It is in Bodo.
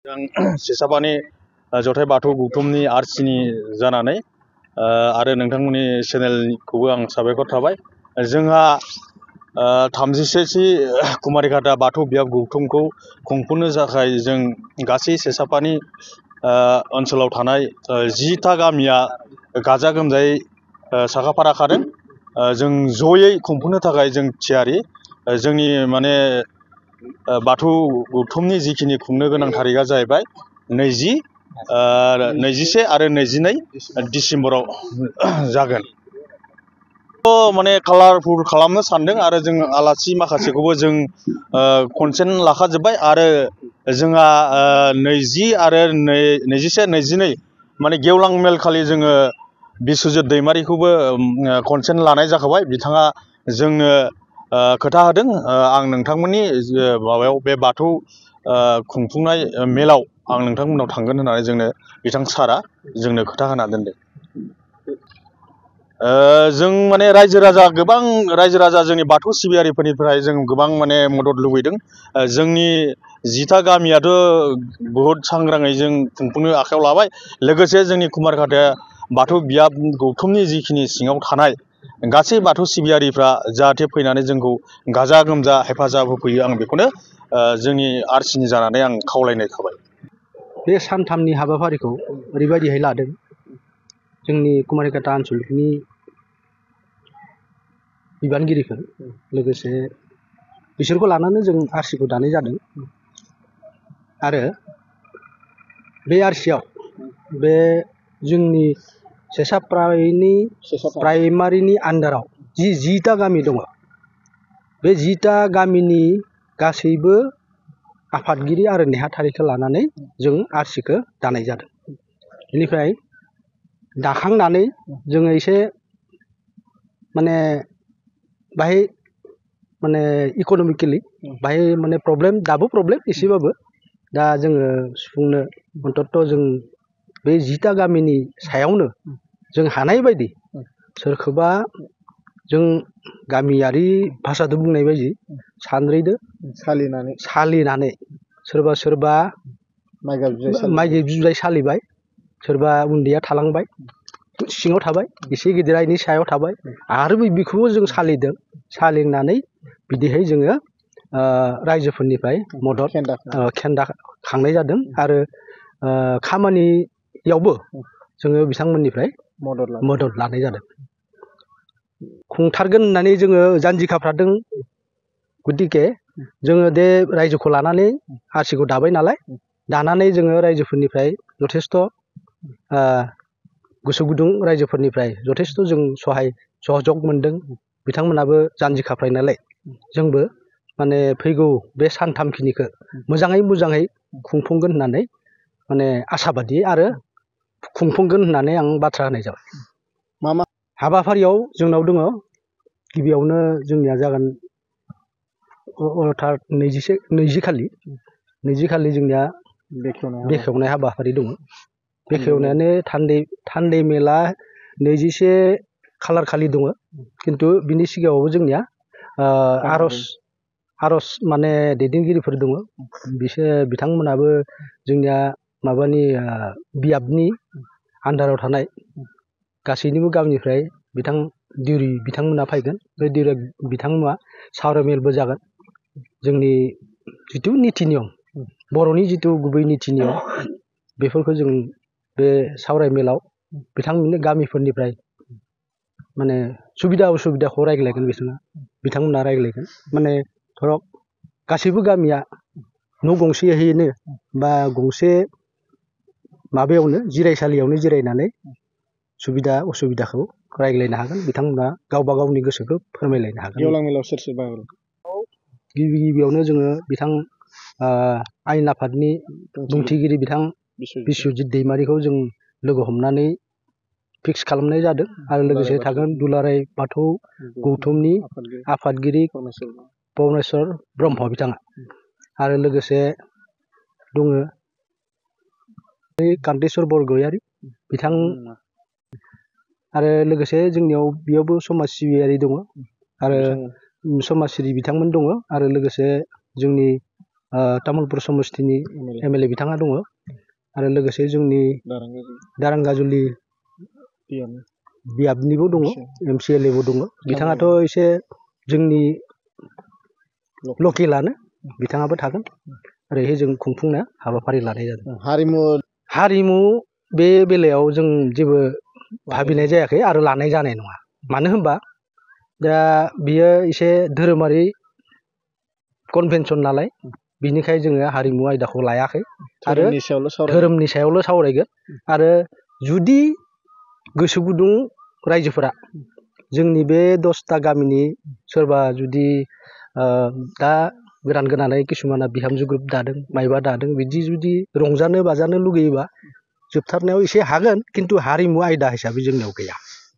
सेसाबानि जथाय बाथौ गौथुमनि आरसिनि जानानै आरो नोंथांमोननि चेनेलखौबो आं साबायखर थाबाय। जोंहा 36थि कुमारिघाटा बाथौ बियाब गौथुमखौ खुंफुंनो थाखाय जों गासै सेसापानि ओनसोलाव थानाय 10टा गामिया गाजा गोमजायै साखाफाराखादों। जों जयै खुंफुंनो थाखाय जों थियारि। जोंनि माने बाथौ गौथुमनि जिखिनि खुंनो गोनां थारिखआ जाहैबाय 20, 21 आरो 22 डिसेम्बराव जागोन। माने कालारफुल खालामनो सानदों आरो जों आलासि माखासेखौबो जों कनसेन्ट लाखाजोब्बाय आरो जोंहा 20 आरो 21, 22 माने गेवलां मेल खालि जोङो बिस्वजित दैमारिखौबो कनसेन्ट लानाय जाखाबाय। बिथाङा जोंनो खोथा होदों आं नोंथांमोननि माबायाव बे बाथौ खुंफुंनाय मेलाव आं नोंथांमोननाव थांगोन होननानै जोंनो बिथां सारा जोंनो खोथा होना दोनदों। जों माने गोबां रायजो राजा जोंनि बाथौ सिबियारिफोरनिफ्राय जों गोबां माने मदद लुबैदों। जोंनि 10टा गामियाथ' बहुद सांग्राङै जों खुंफुंनो आखायाव लाबाय। लोगोसे जोंनि कुमारिघाटा बाथौ बियाब गौथुमनि जिखिनि सिङाव थानाय गासै बाथौ सिबियारिफ्रा जाहाथे फैनानै जोंखौ गाजा गोमजा हेफाजाब होफैयो, आं बेखौनो जोंनि आरसिनि जानानै आं खावलायनाय थाबाय। बे सानथामनि हाबाफारिखौ ओरैबायदिहाय लादों। जोंनि कुमारिघाटा ओनसोलनि बिबानगिरिफोर लोगोसे बिसोरखौ लानानै जों आरसिखौ दानाय जादों। आरो बे आरसियाव बे जोंनि सेसा प्राइमारिनि आन्दाराव 10टा गामि दङ। बे 10टा गामिनि गासैबो आफादगिरि आरो नेहाथारिखौ लानानै जों आरसिखौ दानाय जादों। बेनिफ्राय दाखांनानै जोङो एसे माने बाहाय माने इक'नमिकेलि बाहाय माने दाबो प्रब्लेम एसेबाबो। दा जोङो सुफुंनो अन्तत' जों बे 10टा गामिनि सायावनो जों हानाय बायदि सोरखौबा जों गामियारि भाषाजों बुंनाय बायदि सानद्रैदो सालिनानै सोरबा माइ बिजुजाय सालिबाय, सोरबा उन्दैया थालांबाय सिङाव थाबाय, एसे गिदिरा इनि सायाव थाबाय, आरो बेखौबो जों सालिदों। सालिनानै बिदिहाय जोङो रायजोफोरनिफ्राय मदद खेन्दा खांनाय जादों। आरो खामानियावबो जोङो बिथांमोननिफ्राय मदद लानाय जादों। खुंथारगोन होननानै जोङो जानजि खाफ्रादों। गतिके जोङो बे रायजोखौ लानानै आरसिखौ दाबाय नालाय, दानानै जोङो रायजोफोरनिफ्राय जथेस्थ' गोसो गुदुं रायजोफोरनिफ्राय जथेस्थ' जों सहयोग मोनदों। बिथांमोनाबो जानजि खाफ्रायनायलाय जोंबो माने फैगौ बे सानथामखिनिखौ मोजाङै खुंफुंगोन होननानै माने आसाबादि आरो खुंफुंगोन होननानै आं बाथ्रा होनाय जाबाय। मा हाबाफारियाव जोंनाव दङ। गिबियावनो जोंनिया जागोन 20 खालि जोंनिया बेखेवनाय हाबाफारि दङ। बेखेवनायानो थान्दै मेला 21 खालार खालि दङ। खिन्थु बिनि सिगाङावबो जोंनिया आर'ज माने दैदेनगिरिफोर दङ। बिथांमोनाबो जोंनिया माबानि बियाबनि आन्दाराव थानाय गासैनिबो गामिनिफ्राय दिउरि बिथांमोना फैगोन। बे दिउरि बिथांमोना सावरायमेलबो जागोन। जोंनि जिथु निति नियम, बर'नि जिथु गुबै निति नियम, बेफोरखौ जों बे सावरायमेलाव बिथांमोननि गामिफोरनिफ्राय माने सुबिदा उसुबिदाखौ रायज्लायगोन। बिथांमोना रायज्लायगोन। माने धरक गासैबो गामिया न' गंसेयैनो बा गंसे माबायावनो जिरायसालियावनो जिरायनानै सुबिदा उसुबिदाखौ रायज्लायनो हागोन। बिथांमोना गावबा गावनि गोसोखौ फोरमायलायनो हागोन। गेवलां मेलाव सोर बाहागो लागोन? गिबियावनो जोङो बिथां आयेन आफादनि बुंथिगिरि बिथां बिस्वजित दैमारिखौ जों लोगो हमनानै फिक्स खालामनाय जादों। आरो लोगोसे थागोन दुलाराय बाथौ गौथुमनि आफादगिरि पबनेस्वर ब्रह्म बिथाङा। आरो लोगोसे दङ कान्तेस्वर बरगयारि बिथां। आरो लोगोसे जोंनियाव बेयावबो समाज सिबियारि दङ आरो समाज सिबि बिथांमोन दङ। आरो लोगोसे जोंनि तामुलपुर समस्तिनि MLA बिथाङा दङ आरो लोगोसे जोंनि दारांगाजुलि बियाबनिबो दङ MCLA बो दङ बिथाङाथ' एसे जोंनि लकेलानो बिथाङाबो थागोन ओरैहाय जों खुंफुंनो हाबाफारि लानाय जादों हारिमु बे बेलायाव जों जेबो भाबिनाय जायाखै आरो लानाय जानाय नङा मानो होनबा दा बियो एसे धोरोमारि कनभेनसन नालाय बिनिखाय जोङो हारिमु आयदाखौ लायाखै आरो धोरोमनि सायावल' सावरायगोन आरो जुदि गोसो गुदुं रायजोफोरा जोंनि बे 10टा गामिनि सोरबा जुदि दा गोदानै किसुमाना बिहामजो ग्रुप दादों माइबा दादों बिदि जुदि रंजानो बाजानो लुगैयोबा जोबथारनायाव एसे हागोन खिन्थु हारिमु आयदा हिसाबै जोंनियाव गैया।